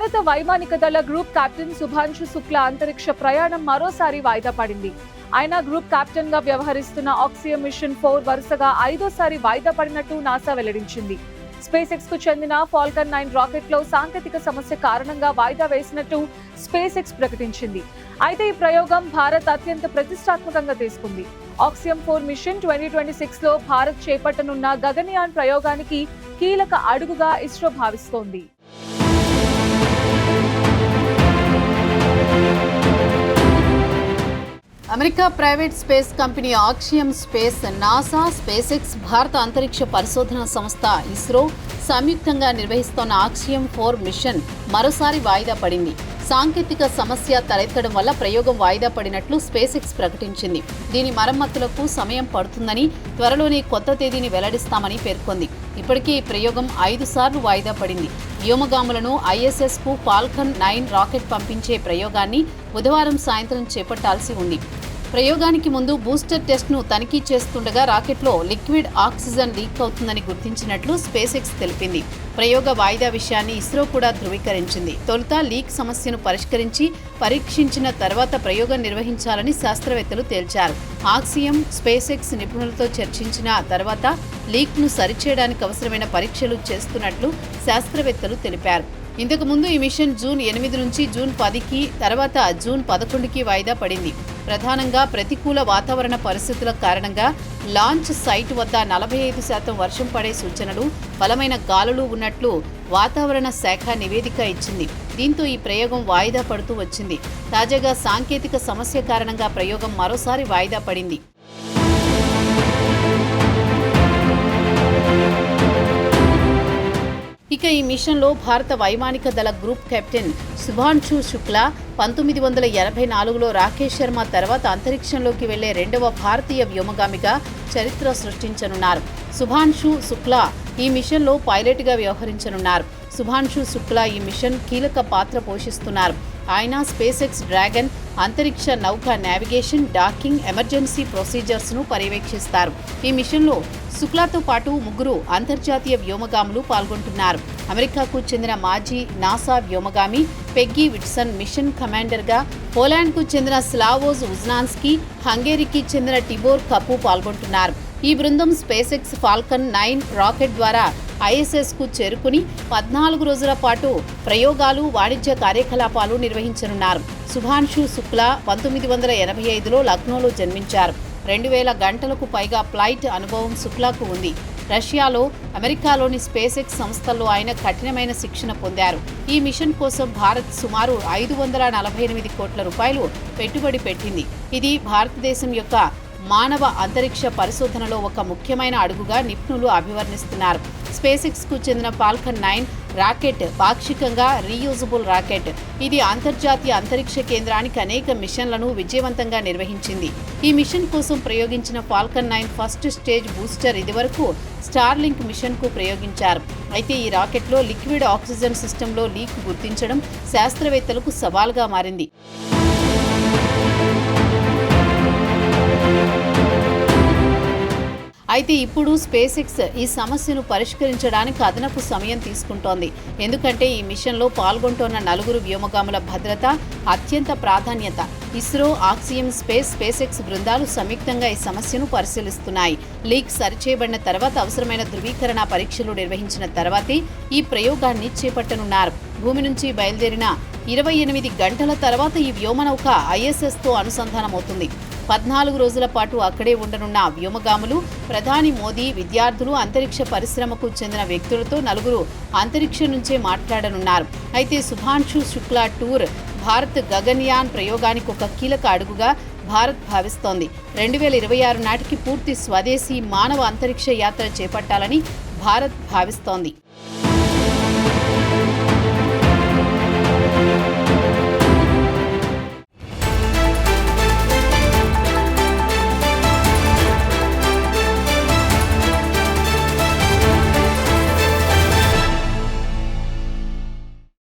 భారత వైమానిక దళ గ్రూప్ కెప్టెన్ శుభాంశు శుక్లా అంతరిక్ష ప్రయాణం మరోసారి వాయిదా పడింది. ఆయన గ్రూప్ కెప్టెన్ గా వ్యవహరిస్తున్న ఆక్సియం మిషన్ 4 వరుసగా 5వ వాయిదా పడినట్టు నాసా వెల్లడించింది. స్పేస్ ఎక్స్ కు చెందిన ఫాల్కన్ 9 రాకెట్ లో సాంకేతిక సమస్య కారణంగా వాయిదా వేసినట్టు స్పేస్ ఎక్స్ ప్రకటించింది. అయితే ఈ ప్రయోగం భారత్ అత్యంత ప్రతిష్టాత్మకంగా తీసుకుంది. ఆక్సియం 4 మిషన్ 2026 లో భారత్ చేపట్టనున్న గగనయాన్ ప్రయోగానికి కీలక అడుగుగా ఇస్రో భావిస్తోంది. America private space company Axiom space, NASA, space X, భారత అంతరిక్ష పరిశోధనా సంస్థ ఇస్రో సంయుక్తంగా నిర్వహిస్తోన్న ఆక్సియం 4 మిషన్ మరోసారి వాయిదా పడింది. సాంకేతిక సమస్య తలెత్తడం వల్ల ప్రయోగం వాయిదా పడినట్లు స్పేస్ ఎక్స్ ప్రకటించింది. దీని మరమ్మతులకు సమయం పడుతుందని, త్వరలోనే కొత్త తేదీని వెల్లడిస్తామని పేర్కొంది. ఇప్పటికే ఈ ప్రయోగం 5 సార్లు వాయిదా పడింది. వ్యోమగాములను ISS కు ఫాల్కన్ 9 రాకెట్ పంపించే ప్రయోగాన్ని బుధవారం సాయంత్రం చేపట్టాల్సి ఉంది. ప్రయోగానికి ముందు బూస్టర్ టెస్ట్ను తనిఖీ చేస్తుండగా రాకెట్లో లిక్విడ్ ఆక్సిజన్ లీక్ అవుతుందని గుర్తించినట్లు స్పేస్ ఎక్స్ తెలిపింది. ప్రయోగ వాయిదా విషయాన్ని ఇస్రో కూడా ధృవీకరించింది. తొలుత లీక్ సమస్యను పరిష్కరించి పరీక్షించిన తర్వాత ప్రయోగం నిర్వహించాలని శాస్త్రవేత్తలు తేల్చారు. ఆక్సియం, స్పేస్ ఎక్స్ నిపుణులతో చర్చించిన తర్వాత లీక్ను సరిచేయడానికి అవసరమైన పరీక్షలు చేస్తున్నట్లు శాస్త్రవేత్తలు తెలిపారు. ఇంతకుముందు ఈ మిషన్ జూన్ 8 నుంచి జూన్ 10కి, తర్వాత జూన్ 11కి వాయిదా పడింది. ప్రధానంగా ప్రతికూల వాతావరణ పరిస్థితుల కారణంగా లాంచ్ సైట్ వద్ద 45% వర్షం పడే సూచనలు, బలమైన గాలులు ఉన్నట్లు వాతావరణ శాఖ నివేదిక ఇచ్చింది. దీంతో ఈ ప్రయోగం వాయిదా పడుతూ వచ్చింది. తాజాగా సాంకేతిక సమస్య కారణంగా ప్రయోగం మరోసారి వాయిదా పడింది. ఇక ఈ మిషన్లో భారత వైమానిక దళ గ్రూప్ కెప్టెన్ శుభాంశు శుక్లా 1984లో రాకేష్ శర్మ తర్వాత అంతరిక్షంలోకి వెళ్లే 2వ భారతీయ వ్యోమగామిగా చరిత్ర సృష్టించనున్నారు. శుభాంశు శుక్లా ఈ మిషన్లో పైలట్గా వ్యవహరించనున్నారు. శుభాంశు శుక్లా ఈ మిషన్ కీలక పాత్ర పోషిస్తున్నారు. ఆయన స్పేస్ ఎక్స్ డ్రాగన్ అంతరిక్ష నౌక నావిగేషన్, డాకింగ్, ఎమర్జెన్సీ ప్రొసీజర్స్ను పర్యవేక్షిస్తారు. ఈ మిషన్లో శుక్లాతో పాటు 3 అంతర్జాతీయ వ్యోమగాములు పాల్గొంటున్నారు. అమెరికాకు చెందిన మాజీ నాసా వ్యోమగామి పెగ్గీ విట్సన్ మిషన్ కమాండర్గా, పోలాండ్కు చెందిన స్లావోజ్ ఉజ్నాన్స్కీ, హంగేరీకి చెందిన టిబోర్ కపు పాల్గొంటున్నారు. ఈ బృందం స్పేస్ ఎక్స్ ఫాల్కన్ 9 రాకెట్ ద్వారా ISS కు చేరుకుని 14 రోజుల పాటు ప్రయోగాలు, వాణిజ్య కార్యకలాపాలు నిర్వహించనున్నారు. శుభాంశు శుక్లా 1985లో లక్నోలో జన్మించారు. 2000 గంటలకు పైగా ఫ్లైట్ అనుభవం శుక్లాకు ఉంది. రష్యాలో, అమెరికాలోని స్పేస్ ఎక్స్ సంస్థల్లో ఆయన కఠినమైన శిక్షణ పొందారు. ఈ మిషన్ కోసం భారత్ సుమారు 548 కోట్ల రూపాయలు పెట్టుబడి పెట్టింది. ఇది భారతదేశం యొక్క మానవ అంతరిక్ష పరిశోధనలో ఒక ముఖ్యమైన అడుగుగా నిపుణులు అభివర్ణిస్తున్నారు. స్పేస్ ఎక్స్ కు చెందిన ఫాల్కన్ 9 రాకెట్ పాక్షికంగా రీయూజబుల్ రాకెట్. ఇది అంతర్జాతీయ అంతరిక్ష కేంద్రానికి అనేక మిషన్లను విజయవంతంగా నిర్వహించింది. ఈ మిషన్ కోసం ప్రయోగించిన ఫాల్కన్ 9 ఫస్ట్ స్టేజ్ బూస్టర్ ఇదివరకు స్టార్లింక్ మిషన్కు ప్రయోగించారు. అయితే ఈ రాకెట్లో లిక్విడ్ ఆక్సిజన్ సిస్టంలో లీక్ గుర్తించడం శాస్త్రవేత్తలకు సవాల్గా మారింది. అయితే ఇప్పుడు స్పేస్ ఎక్స్ ఈ సమస్యను పరిష్కరించడానికి అదనపు సమయం తీసుకుంటోంది. ఎందుకంటే ఈ మిషన్లో పాల్గొంటోన్న 4 వ్యోమగాముల భద్రత అత్యంత ప్రాధాన్యత. ISRO, Axiom space, space X బృందాలు సంయుక్తంగా ఈ సమస్యను పరిశీలిస్తున్నాయి. లీక్ సరిచేయబడిన తర్వాత అవసరమైన ధృవీకరణ పరీక్షలు నిర్వహించిన తర్వాతే ఈ ప్రయోగాన్ని చేపట్టనున్నారు. భూమి నుంచి బయలుదేరిన 28 గంటల తర్వాత ఈ వ్యోమనౌక ISSతో అనుసంధానమవుతుంది. 14 రోజుల పాటు అక్కడే ఉండనున్న వ్యోమగాములు, ప్రధాని మోదీ, విద్యార్థులు, అంతరిక్ష పరిశ్రమకు చెందిన వ్యక్తులతో 4 అంతరిక్షం నుంచే మాట్లాడనున్నారు. అయితే శుభాంశు శుక్లా టూర్ భారత్ గగన్యాన్ ప్రయోగానికి ఒక కీలక అడుగుగా భారత్ భావిస్తోంది. 2026 నాటికి పూర్తి స్వదేశీ మానవ అంతరిక్ష యాత్ర చేపట్టాలని భారత్ భావిస్తోంది.